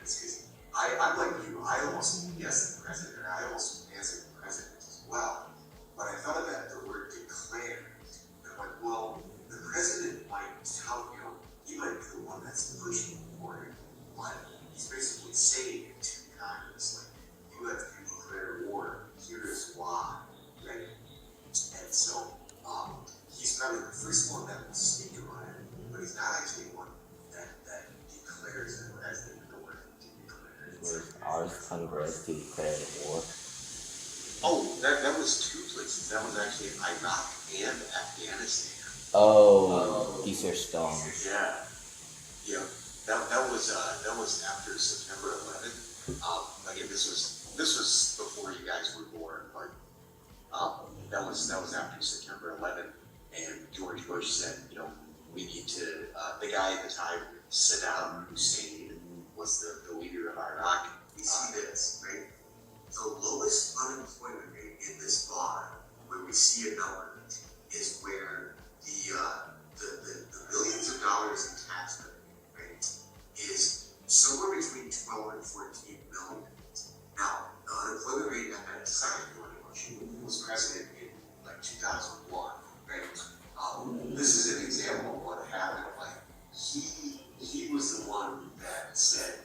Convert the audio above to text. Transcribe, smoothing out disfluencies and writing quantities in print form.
this because I'm like you. I almost yes the president, and I almost answer the president as well. But I thought of that the word declare. I'm like, well, the president might tell he might be the one that's pushing for it, but he's basically saying it to Congress, like you have to declare war. Here is why, right? And so he's probably the first one that will speak about it, but he's not actually one that declares it as the word to declare it. Was ours Congress to declare war? Oh, that was two places. That was actually Iraq and Afghanistan. Oh, these are stones. Yeah. That was after September 11th. Again, this was before you guys were born, but that was after September 11th. And George Bush said, we need to. The guy at the time, Saddam Hussein, was the leader of Iraq. We see this, right? The lowest unemployment rate in this bar, where we see a number, is where the billions of dollars in tax revenue, right, is somewhere between 12 and 14 million. Now, the unemployment rate at that second George Bush, who was president in like 2001, right? This is an example of what happened. Like he was the one that said,